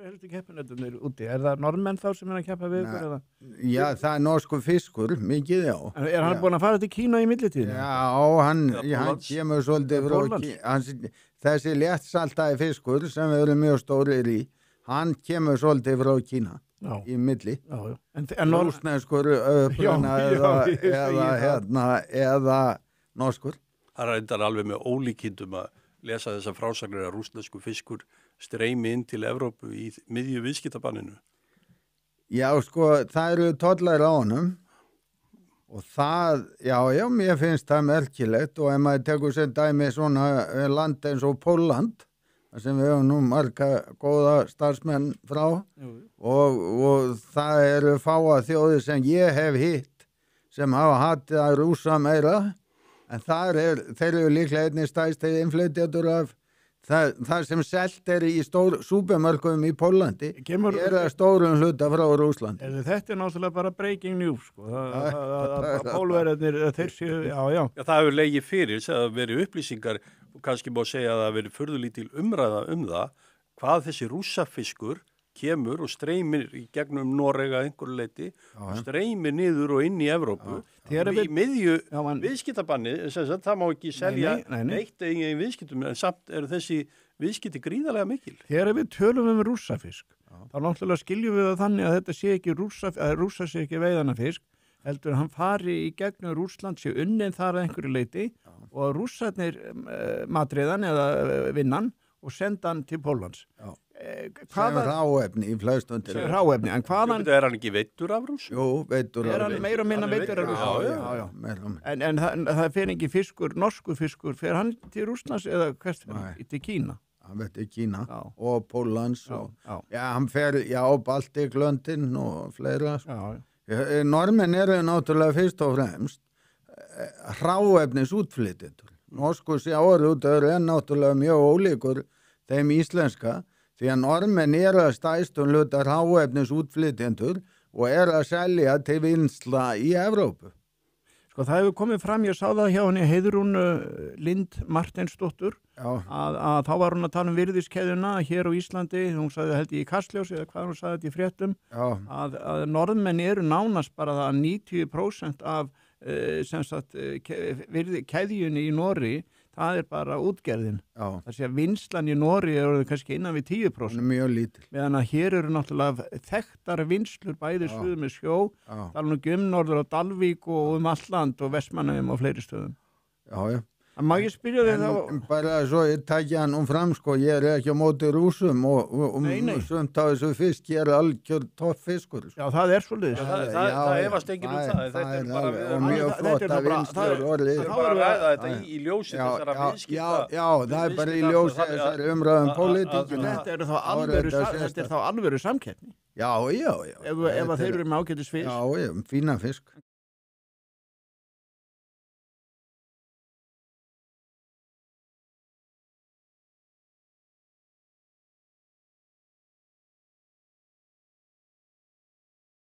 helstu keppinautarnir úti? Það Norðmenn þá sem að keppa við ykkur eða? Já, það norskur fiskur, mikið já. Hann búinn að fara til Kína í millitíðinni? Já, hann kemur svolítið frá þessi léttsaltaði fiskur sem við erum mjög stórir í, hann kemur svolítið frá Kína í milli. Rússneskur uppruna eða norskur. Það reyndar alveg með ólíkindum að lesa þessa frásagnir að rússnesku fiskur streymi inn til Evrópu í miðju viðskiptabanninu. Já, sko, það eru tollar á honum og það, já, mér finnst það merkilegt og ef maður tekur sér dæmi svona land eins og Pólland, sem við höfum nú marga góða starfsmenn frá og það eru fáa þjóðir sem ég hef hitt sem hafa hatt að rússa meira. En þeir eru líklega einnig stærsti innflytjendur af það sem selt í súpermörkuðum í Póllandi að stórum hluta frá Rússlandi. Þetta náttúrulega bara breaking news, sko. Pólverjarnir, þeir séu, já. Það hefur legið fyrir, það hefur verið upplýsingar og kannski má segja að það hefur verið furðulítil umræða það, hvað þessi rússafiskur kemur og streymir í gegnum Norega einhverju leyti og streymir niður og inn í Evrópu í miðju viðskiptabanni, það má ekki selja neitt í viðskiptum en samt eru þessi viðskipti gríðarlega mikil. Þegar við tölum rússafisk, þá náttúrulega skiljum við það þannig að þetta sé ekki rússa sé ekki veiðanafisk, heldur hann fari í gegnum Rússland sé unnið þar að einhverju leyti og rússarnir matriðan eða vinnan og senda hann til Póllands. Sem ráefni í flestum til. Sem ráefni, en hvaðan... Er hann ekki veiddur af Rúss? Jú, veiddur af Rúss. Er hann meira og minna veiddur af Rúss? Já. En það fer ekki fiskur, norsku fiskur, fer hann til Rússlands eða hvert til Kína? Hann fer til Kína og Póllands og hann fer, Baltiklöndin og fleira. Normenn eru náttúrulega fyrst og fremst ráefnis útflytjendur. Norsku sjávarútvegur er náttúrulega mjög ólíkur þeim íslenska því að normenn eru að stærstum hluta ráefnis útflytjendur og eru að selja til vinnsla í Evrópu. Sko það hefur komið fram, ég sá það hjá henni Heiðrún Lind Marteinsdóttur að þá var hún að tala virðiskeðjuna hér á Íslandi, hún sagði held ég í Kastljósi eða hvað hún sagði þetta í fréttum að norðmenn eru nánast bara það 90% af keðjunni í Noregi, það er bara útgerðin. Það sé að vinslan í Noregi eru kannski innan við 10%. Mjög lítil. Meðan að hér eru náttúrulega þekktar vinslur bæði suður með sjó, tala nú ekki norður á Dalvík og allt land og Vestmannaeyjum og fleiri stöðum. Já. En má ég spyrja þig þá... Bara svo ég takja hann fram, sko, ég er ekki á móti rússum og sumt á þessu fisk, ég er algjör toppfiskur. Já, það er svolítið. Það efast enginn það. Það er alveg, og mjög flotta vinslur orðið. Það er að þetta í ljósi þessara viðskipta. Já, það er bara í ljósi þessari umræðum pólitíkina. Þetta er þá alvöru samkeppni. Já. Ef þeir eru með ágætis fisk. Já, fína fisk.